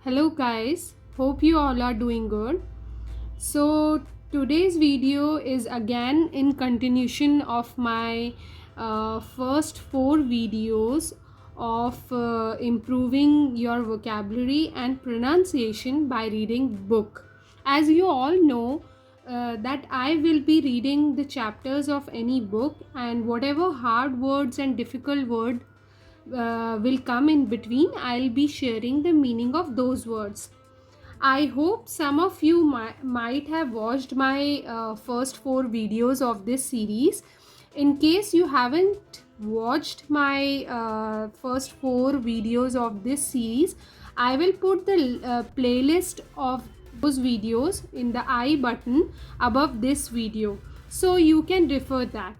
Hello guys, hope you all are doing good. So today's video is again in continuation of my first four videos of improving your vocabulary and pronunciation by reading book. As you all know that I will be reading the chapters of any book, and whatever hard words and difficult word will come in between, I'll be sharing the meaning of those words. I hope some of you might have watched my first four videos of this series. In case you haven't watched my first four videos of this series, I will put the playlist of those videos in the I button above this video, so you can refer that.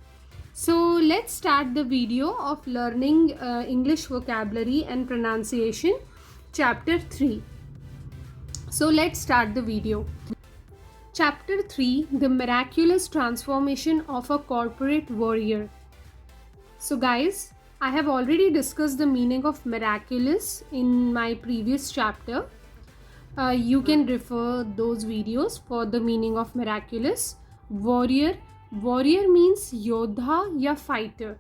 So let's start the video of learning English vocabulary and pronunciation, chapter 3. So let's start the video. Chapter 3, the miraculous transformation of a corporate warrior. So guys, I have already discussed the meaning of miraculous in my previous chapter. You can refer those videos for the meaning of miraculous. Warrior means yodha ya fighter.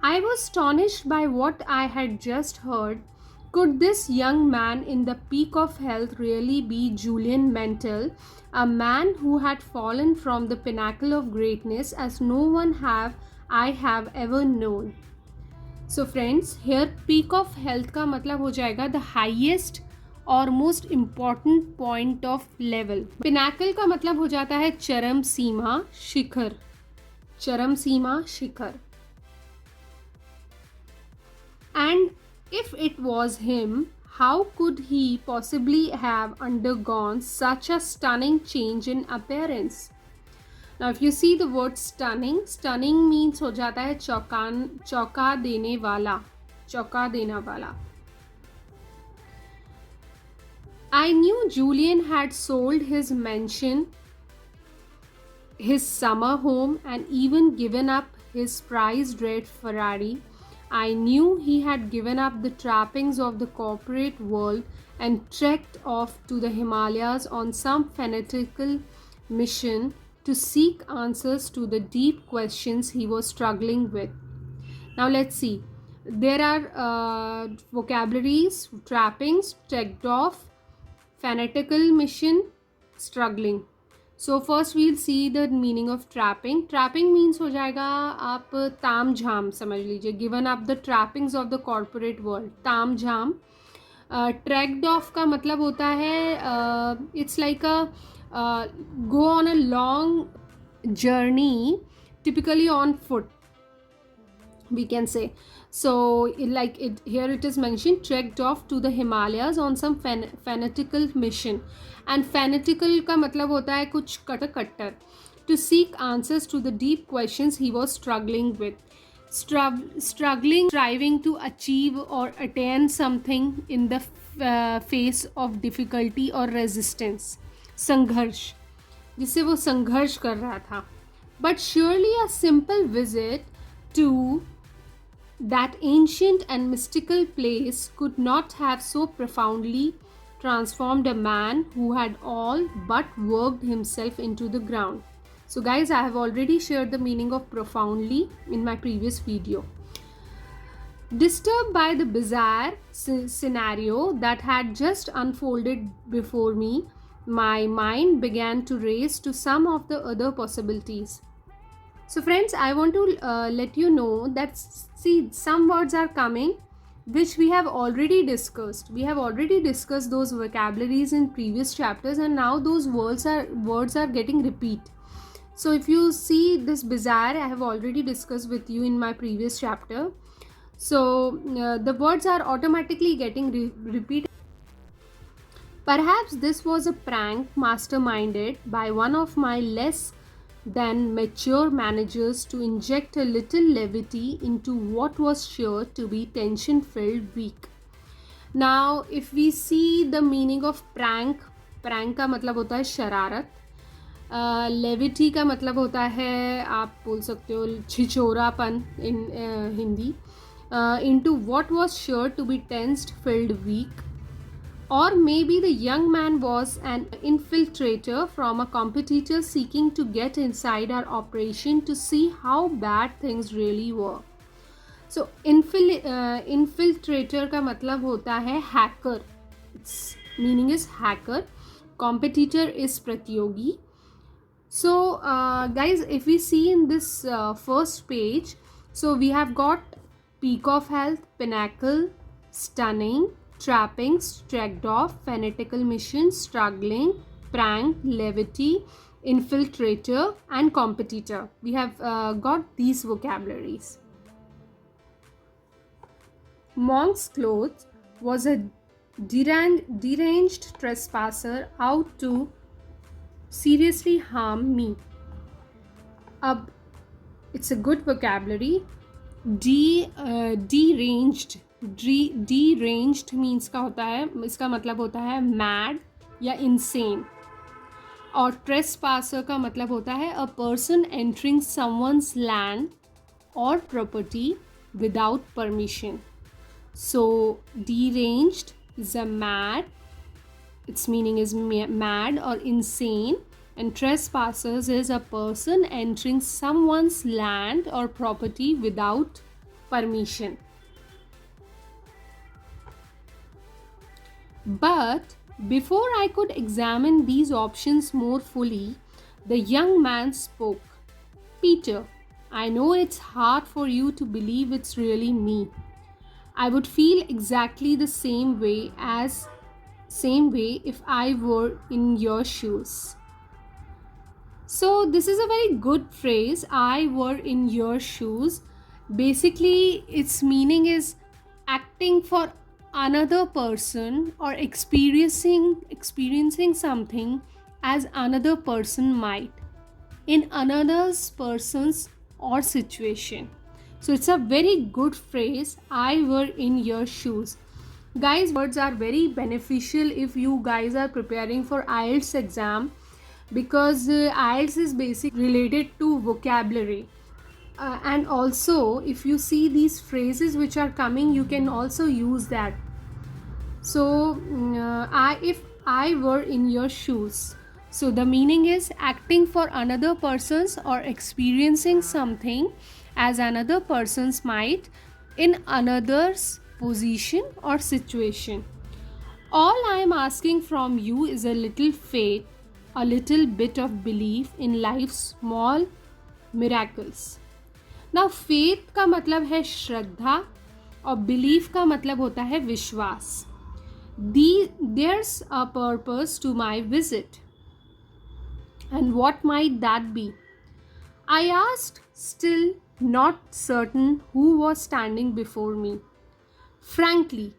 I was astonished by what I had just heard. Could this young man in the peak of health really be Julian Mental, a man who had fallen from the pinnacle of greatness as no one I have ever known? So friends, here peak of health का मतलब हो जाएगा the highest और most important point of level. Pinnacle का मतलब हो जाता है चरम सीमा शिखर. चरम सीमा शिखर. And if it was him, how could he possibly have undergone such a stunning change in appearance? Now if you see the word stunning means हो जाता है चौंका देने वाला, चौंका देना वाला. I knew Julian had sold his mansion, his summer home, and even given up his prized red Ferrari. I knew he had given up the trappings of the corporate world and trekked off to the Himalayas on some fanatical mission to seek answers to the deep questions he was struggling with. Now let's see. There are vocabularies: trappings, trekked off, fanatical mission, struggling. So first we'll see the meaning of trapping. Trapping means हो जाएगा आप ताम झाम समझ लीजिए. Given up the trappings of the corporate world. ताम झाम. Trekked off का मतलब होता है it's like a go on a long journey, typically on foot, we can say. So here it is mentioned, trekked off to the Himalayas on some fanatical mission. And fanatical का मतलब होता है कुछ कट्टर. To seek answers to the deep questions he was struggling with. Striving to achieve or attain something in the face of difficulty or resistance. संघर्ष, जिससे वो संघर्ष कर रहा था. But surely a simple visit to that ancient and mystical place could not have so profoundly transformed a man who had all but worked himself into the ground. So guys, I have already shared the meaning of profoundly in my previous video. Disturbed by the bizarre scenario that had just unfolded before me, my mind began to race to some of the other possibilities. So friends, I want to let you know that some words are coming which we have already discussed. We have already discussed those vocabularies in previous chapters, and now those words are getting repeat. So if you see this bizarre, I have already discussed with you in my previous chapter. So the words are automatically getting repeat. Perhaps this was a prank masterminded by one of my less than mature managers to inject a little levity into what was sure to be tension-filled week. Now, if we see the meaning of prank का मतलब होता है शरारत. Levity का मतलब होता है, आप बोल सकते हो, छिछोरापन in Hindi. Into what was sure to be tension-filled week. Or maybe the young man was an infiltrator from a competitor seeking to get inside our operation to see how bad things really were. So infiltrator का मतलब होता है hacker. Its meaning is hacker. Competitor is प्रतियोगी. So guys, if we see in this first page, so we have got peak of health, Pinnacle, stunning, trappings, tracked off, fanatical mission, struggling, prank, levity, infiltrator, and competitor. We have got these vocabularies. Monk's clothes was a deranged trespasser out to seriously harm me. It's a good vocabulary. Deranged means का होता है, इसका मतलब होता है mad या insane. और trespasser का मतलब होता है a person entering someone's land or property without permission. So deranged is a mad, its meaning is mad or insane, and trespassers is a person entering someone's land or property without permission. But before I could examine these options more fully, the young man spoke. Peter, I know it's hard for you to believe it's really me. I would feel exactly the same way if I were in your shoes. So this is a very good phrase, I were in your shoes. Basically, its meaning is acting for another person or experiencing something as another person might in another person's or situation. So it's a very good phrase, I were in your shoes. Guys, words are very beneficial if you guys are preparing for IELTS exam, because IELTS is basically related to vocabulary. And also if you see these phrases which are coming, you can also use that. So if I were in your shoes, so the meaning is acting for another person's or experiencing something as another person's might in another's position or situation. All I am asking from you is a little faith, a little bit of belief in life's small miracles. Now faith का मतलब है श्रद्धा और belief का मतलब होता है विश्वास. There's a purpose to my visit. And what might that be? I asked, still not certain who was standing before me. Frankly,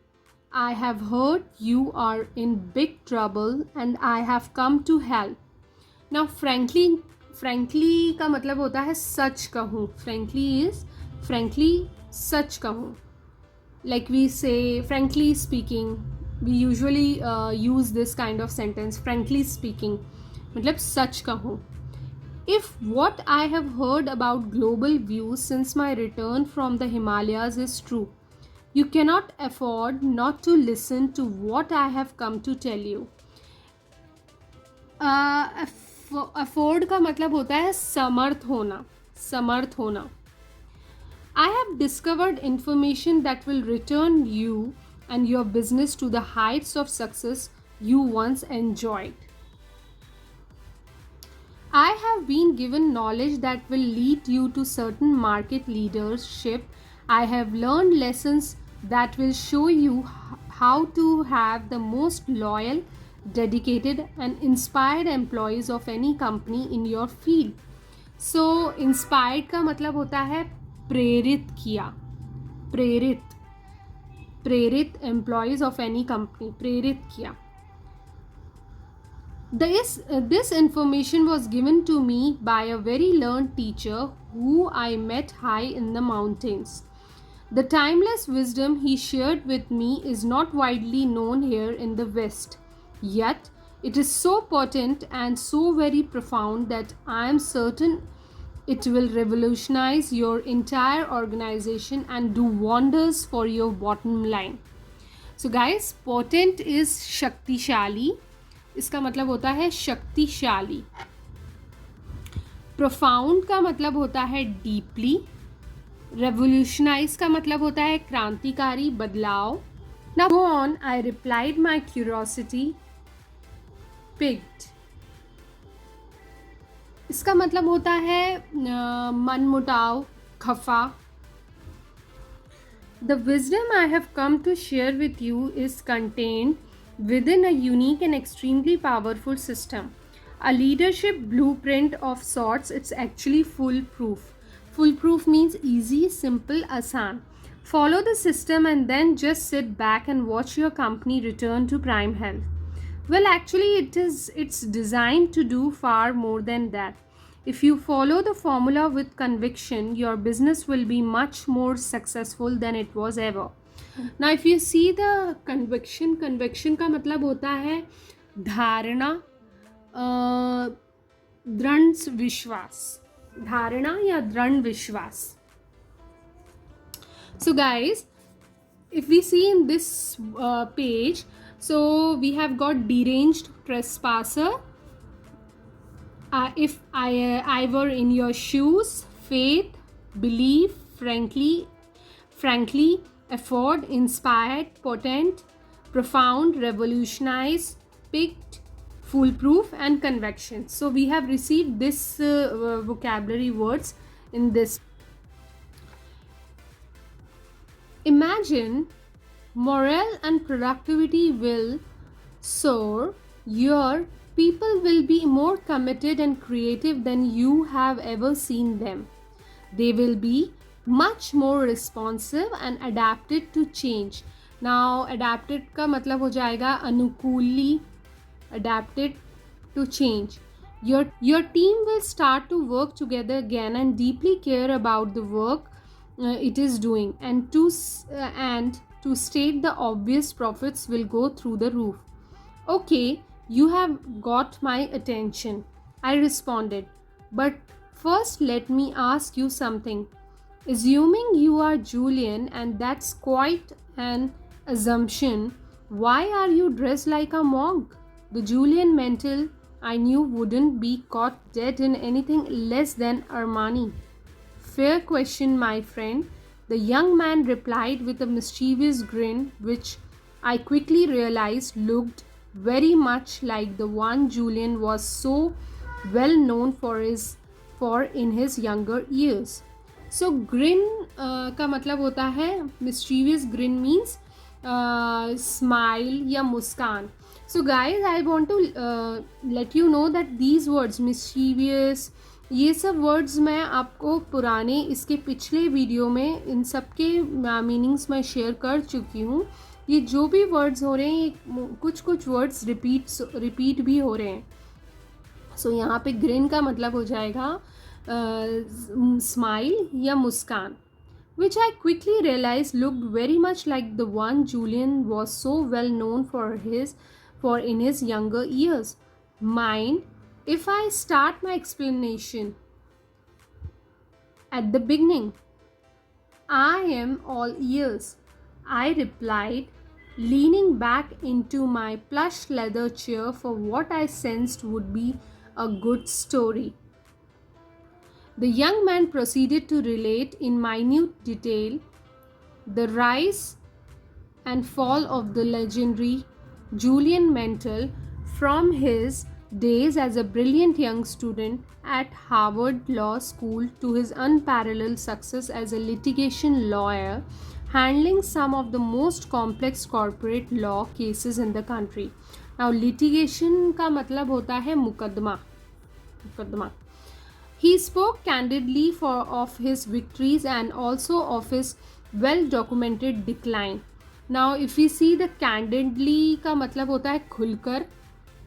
I have heard you are in big trouble and I have come to help. Now frankly का मतलब होता है सच कहूँ. Frankly is frankly सच कहूँ. Like we say frankly speaking, we usually use this kind of sentence, frankly speaking, मतलब सच कहूँ. If what I have heard about global views since my return from the Himalayas is true, you cannot afford not to listen to what I have come to tell you. Afford का मतलब होता है समर्थ होना. I have discovered information that will return you and your business to the heights of success you once enjoyed. I have been given knowledge that will lead you to certain market leadership. I have learned lessons that will show you how to have the most loyal, dedicated and inspired employees of any company in your field. So inspired का मतलब होता है प्रेरित किया. प्रेरित employees of any company, प्रेरित किया. This information was given to me by a very learned teacher who I met high in the mountains. The timeless wisdom he shared with me is not widely known here in the West. Yet, it is so potent and so very profound that I am certain it will revolutionize your entire organization and do wonders for your bottom line. So guys, potent is शक्तिशाली, इसका मतलब होता है शक्तिशाली. Profound का मतलब होता है डीपली. रेवोल्यूशनाइज का मतलब होता है क्रांतिकारी, बदलाव. Now go on. I replied my curiosity. Picked, इसका मतलब होता है मनमुटाव, खफा. The wisdom I have come to share with you is contained within a unique and extremely powerful system. A leadership blueprint of sorts. It's actually foolproof. Foolproof means easy, simple, asan. Follow the system and then just sit back and watch your company return to prime health. Well, actually it's designed to do far more than that. If you follow the formula with conviction, your business will be much more successful than it was ever. Now, if you see the conviction का मतलब होता है धारणा, दृढ़ विश्वास, धारणा या दृढ़ विश्वास. So guys, if we see in this page, so we have got deranged, trespasser. If I were in your shoes, faith, belief, frankly, afford, inspired, potent, profound, revolutionize, picked, foolproof, and conviction. So we have received this vocabulary words in this. Imagine morale and productivity will soar. Your people will be more committed and creative than you have ever seen them. They will be much more responsive and adapted to change. Now, adapted का मतलब हो जाएगा अनुकूली, adapted to change. Your team will start to work together again and deeply care about the work it is doing. And to state the obvious, profits will go through the roof. Okay, you have got my attention, I responded. But first, let me ask you something. Assuming you are Julian, and that's quite an assumption, why are you dressed like a monk? The Julian mental I knew wouldn't be caught dead in anything less than Armani. Fair question, my friend, the young man replied with a mischievous grin, which I quickly realized looked very much like the one Julian was so well known for in his younger years. So grin का मतलब होता है mischievous. Grin means smile या मुस्कान. So guys, I want to let you know that these words mischievous, ये सब words मैं आपको पुराने इसके पिछले वीडियो में इन सब के मीनिंग्स मैं शेयर कर चुकी हूँ. ये जो भी वर्ड्स हो रहे हैं, ये कुछ वर्ड्स रिपीट भी हो रहे हैं. सो यहाँ पे ग्रिन का मतलब हो जाएगा स्माइल या मुस्कान, which I quickly realized looked very much like the one Julian was so well known for in his younger years. Mind if I start my explanation at the beginning? I am all ears, I replied, leaning back into my plush leather chair for what I sensed would be a good story. The young man proceeded to relate in minute detail the rise and fall of the legendary Julian Mental from his days as a brilliant young student at Harvard Law School to his unparalleled success as a litigation lawyer handling some of the most complex corporate law cases in the country. Now, litigation का मतलब होता है मुकदमा. He spoke candidly of his victories and also of his well-documented decline. Now, if we see the candidly का मतलब होता है खुलकर,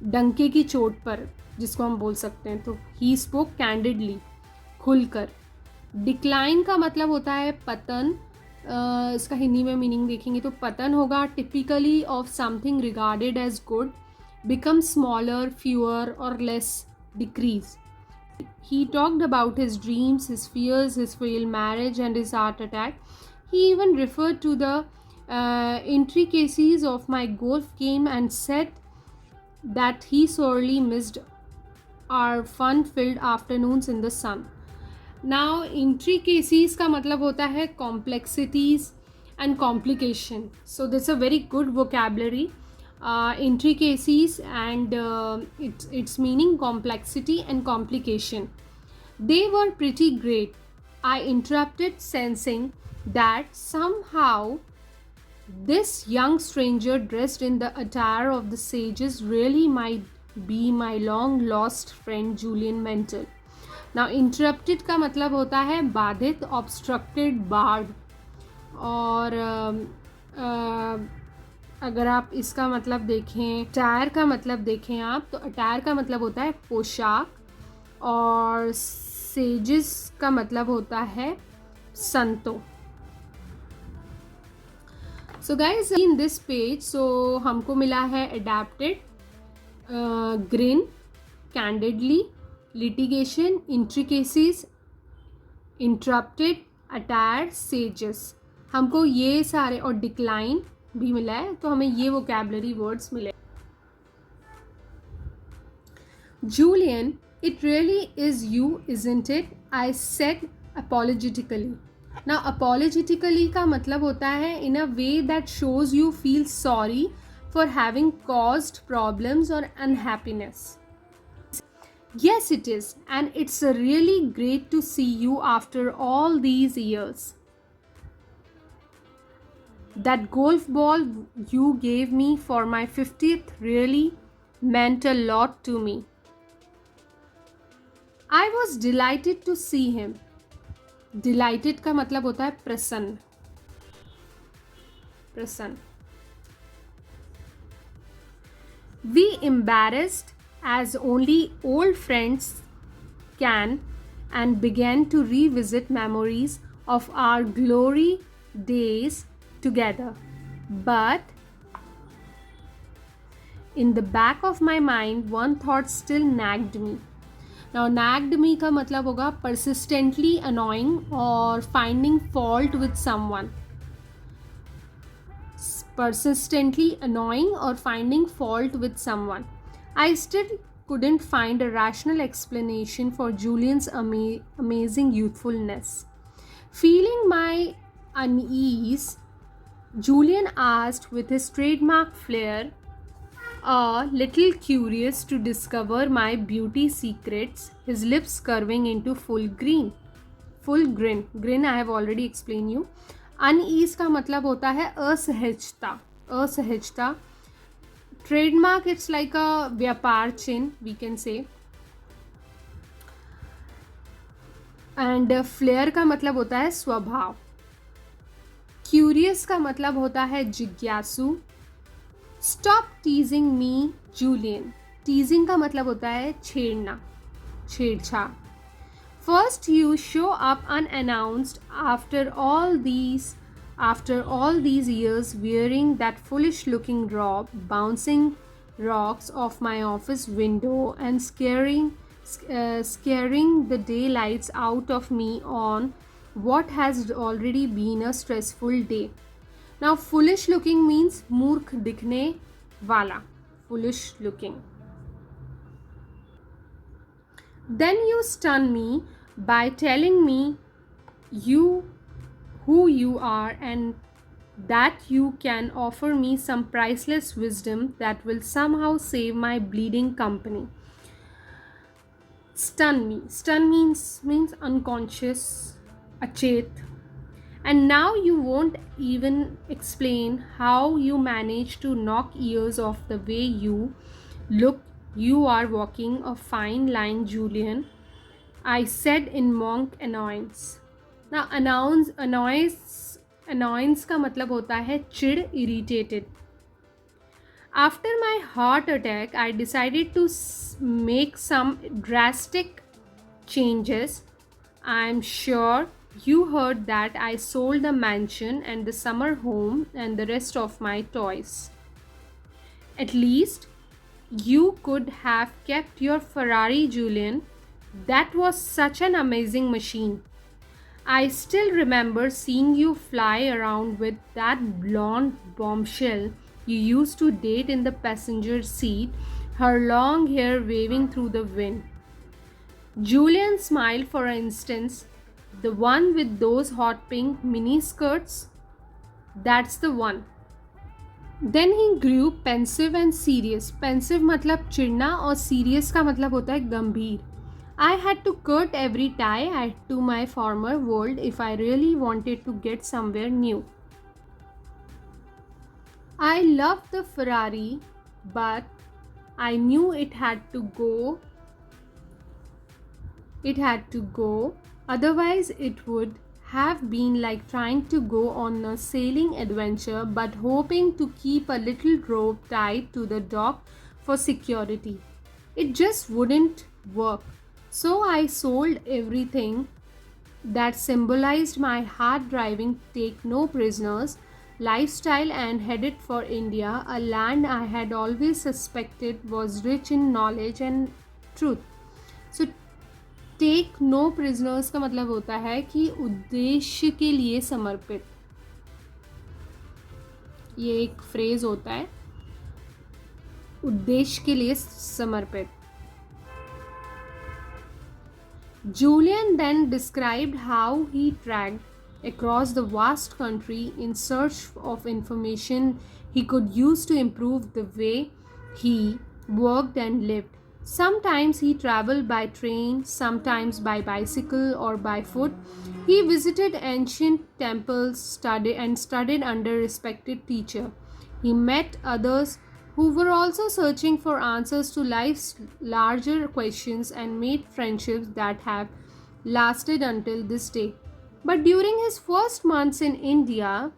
डंके की चोट पर, जिसको हम बोल सकते हैं. तो he spoke candidly, खुलकर. डिक्लाइन का मतलब होता है पतन. इसका हिंदी में मीनिंग देखेंगे तो पतन होगा typically of something regarded as good, become smaller, fewer और less, decrease. He talked about his dreams, his fears, his failed marriage and his heart attack. He even referred to the intricacies of my golf game and said that he sorely missed our fun-filled afternoons in the sun. Now intricacies का मतलब होता है complexities and complication. So this is a very good vocabulary. Intricacies and its meaning complexity and complication. They were pretty great. I interrupted, sensing that somehow this young stranger dressed in the attire of the sages really might be my long lost friend Julian Mental. Now interrupted का मतलब होता है बाधित, obstructed, barred. और अगर आप इसका मतलब देखें, अटायर का मतलब देखें आप, तो अटायर का मतलब होता है पोशाक, और सेजेस का मतलब होता है संतों. So guys in this page, so हमको मिला है adapted, grin, candidly, litigation, intricacies, interrupted, attire, sages. हमको ये सारे, और डिक्लाइन भी मिला है, तो हमें ये वोकैबुलरी वर्ड्स मिले. Julian, it really is you, isn't it? I said apologetically. Now apologetically का मतलब होता है in a way that shows you feel sorry for having caused problems or unhappiness. Yes, it is, and it's really great to see you after all these years. That golf ball you gave me for my 50th really meant a lot to me. I was delighted to see him. Delighted का मतलब होता है प्रसन्न. प्रसन्न. We embarrassed as only old friends can and began to revisit memories of our glory days together. But in the back of my mind, one thought still nagged me. Now nagged me का मतलब होगा persistently annoying or finding fault with someone. Persistently annoying or finding fault with someone. I still couldn't find a rational explanation for Julian's amazing youthfulness. Feeling my unease, Julian asked with his trademark flair, a little curious to discover my beauty secrets, his lips curving into full grin. Grin I have already explained you. Unease का मतलब होता है असहजता. असहजता. Trademark, it's like a व्यापार चिन्ह, we can say. And flair का मतलब होता है स्वभाव. Curious का मतलब होता है जिज्ञासु. Stop teasing me, Julian. Teasing का मतलब होता है छेड़ना, छेड़छाड़. First you show up unannounced after all these years wearing that foolish looking robe, bouncing rocks off my office window and scaring the daylights out of me on what has already been a stressful day. Now foolish looking means मूर्ख दिखने वाला. Foolish looking. Then you stun me by telling me who you are and that you can offer me some priceless wisdom that will somehow save my bleeding company. Stun me. Stun means unconscious, achet. And now you won't even explain how you manage to knock ears off the way you look. You are walking a fine line, Julian, I said in mock annoyance. Now annoyance का मतलब होता है चिढ़, irritated. After my heart attack, I decided to make some drastic changes. I'm sure you heard that I sold the mansion and the summer home and the rest of my toys. At least you could have kept your Ferrari, Julian. That was such an amazing machine. I still remember seeing you fly around with that blonde bombshell you used to date in the passenger seat, her long hair waving through the wind. Julian smiled for an instant. The one with those hot pink mini skirts? That's the one. Then he grew pensive and serious. Pensive मतलब चिढ़ना और serious का मतलब होता है गंभीर. I had to cut every tie to my former world if I really wanted to get somewhere new. I loved the Ferrari, but I knew it had to go. Otherwise, it would have been like trying to go on a sailing adventure but hoping to keep a little rope tied to the dock for security. It just wouldn't work. So I sold everything that symbolized my hard driving, take no prisoners lifestyle and headed for India, a land I had always suspected was rich in knowledge and truth. So take no prisoners का मतलब होता है कि उद्देश्य के लिए समर्पित. ये एक फ्रेज होता है, उद्देश्य के लिए समर्पित. Julian then described how he trekked across the vast country in search of information he could use to improve the way he worked and lived. Sometimes he traveled by train, sometimes by bicycle or by foot. He visited ancient temples, studied under respected teacher. He met others who were also searching for answers to life's larger questions and made friendships that have lasted until this day. But during his first months in India,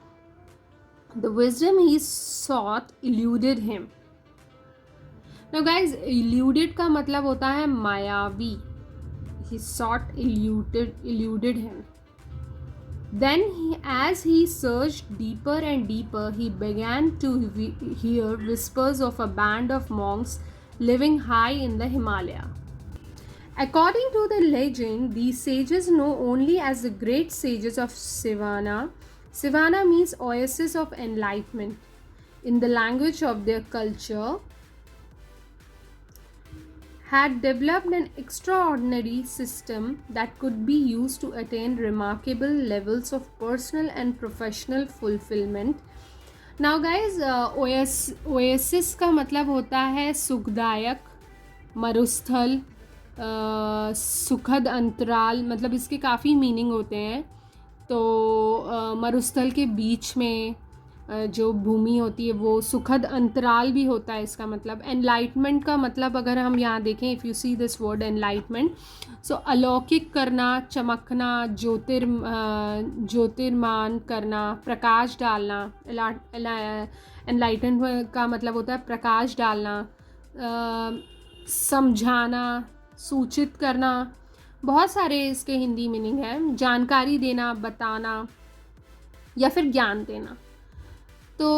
the wisdom he sought eluded him. Now guys, eluded का मतलब होता है मायावी. He sought eluded him. Then as he searched deeper and deeper, he began to hear whispers of a band of monks living high in the Himalaya. According to the legend, these sages known only as the great sages of Sivana. Sivana means oasis of enlightenment. In the language of their culture, had developed an extraordinary system that could be used to attain remarkable levels of personal and professional fulfillment. Now guys, oasis का मतलब होता है सुखदायक, मरुस्थल, सुखद अंतराल, मतलब इसके काफ़ी मीनिंग होते हैं. तो मरुस्थल के बीच में जो भूमि होती है वो सुखद अंतराल भी होता है. इसका मतलब एनलाइटमेंट का मतलब अगर हम यहाँ देखें, if you see this word enlightenment, so अलौकिक करना, चमकना, ज्योतिर्मान करना, प्रकाश डालना. एनलाइटन का मतलब होता है प्रकाश डालना, समझाना, सूचित करना. बहुत सारे इसके हिंदी मीनिंग है. जानकारी देना, बताना या फिर ज्ञान देना. तो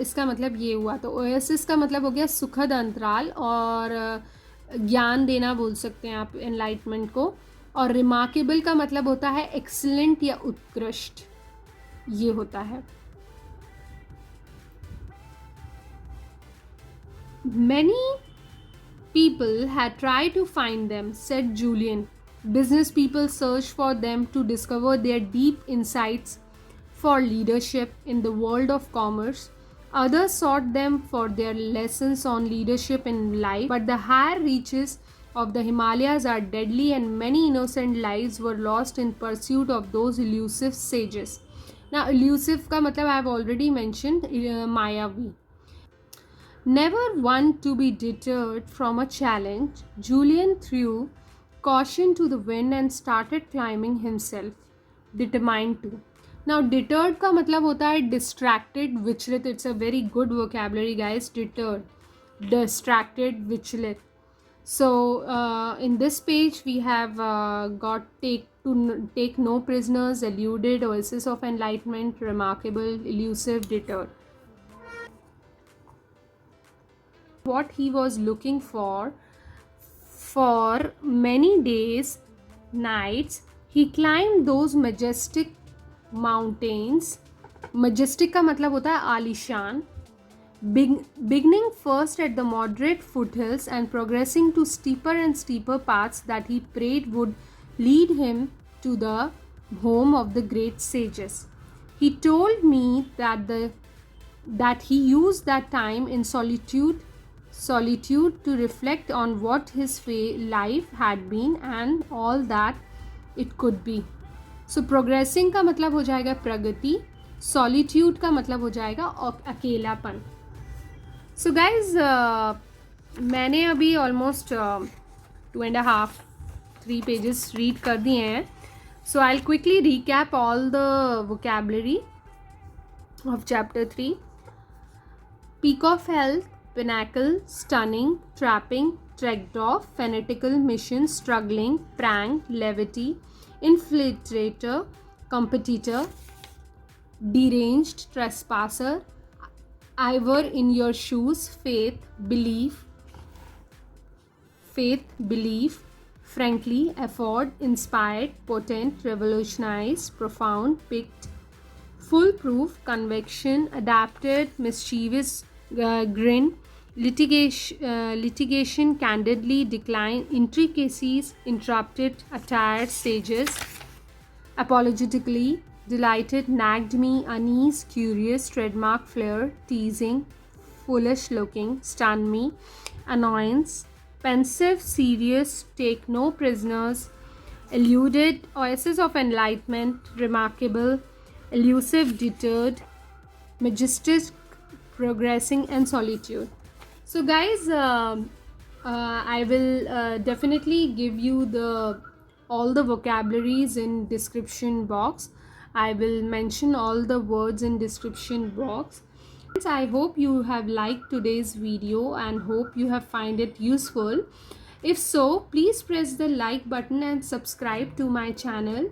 इसका मतलब ये हुआ. तो ओएसिस का मतलब हो गया सुखद अंतराल, और ज्ञान देना बोल सकते हैं आप एनलाइटमेंट को. और रिमार्केबल का मतलब होता है एक्सीलेंट या उत्कृष्ट, ये होता है. Many people had tried to find them, said Julian. Business people searched for them to discover their deep insights for leadership in the world of commerce. Others sought them for their lessons on leadership in life, but the higher reaches of the Himalayas are deadly and many innocent lives were lost in pursuit of those elusive sages. Now, elusive का मतलब I have already mentioned, मायावी. Never one to be deterred from a challenge, Julian threw caution to the wind and started climbing himself, determined to. Now deterred का मतलब होता है distracted, विचलित. It's a very good vocabulary guys. Deterred, distracted, विचलित. So in this page we have got take no prisoners, eluded, oasis of enlightenment, remarkable, elusive, deterred. What he was looking for many days, nights, He climbed those majestic mountains. Majestic का मतलब होता है आलीशान. Beginning first at the moderate foothills and progressing to steeper and steeper paths that he prayed would lead him to the home of the great sages. He told me that he used that time in solitude to reflect on what his life had been and all that it could be. So progressing का मतलब हो जाएगा प्रगति, solitude का मतलब हो जाएगा अकेलापन. So guys, मैंने अभी almost 2.5-3 pages read कर दिए हैं. So I'll quickly recap all the vocabulary of chapter 3. Peak of health, Pinnacle, stunning, trapping, trekked off, fanatical, mission, struggling, prank, levity, infiltrator, competitor, deranged, trespasser, I were in your shoes, faith, belief, frankly, afford, inspired, potent, revolutionize, profound, picked, foolproof, conviction, adapted, mischievous, grin, litigation, candidly, decline, intricacies, interrupted, attired, stages, apologetically, delighted, nagged me, unease, curious, trademark, flair, teasing, foolish looking, stun me, annoyance, pensive, serious, take no prisoners, eluded, oasis of enlightenment, remarkable, elusive, deterred, majestic, progressing, and solitude. So guys, I will definitely give you all the vocabularies in description box. I will mention all the words in description box. I hope you have liked today's video and hope you have find it useful. If so, please press the like button and subscribe to my channel.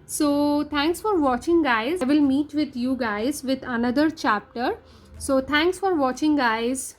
So thanks for watching guys. I will meet with you guys with another chapter. So thanks for watching guys.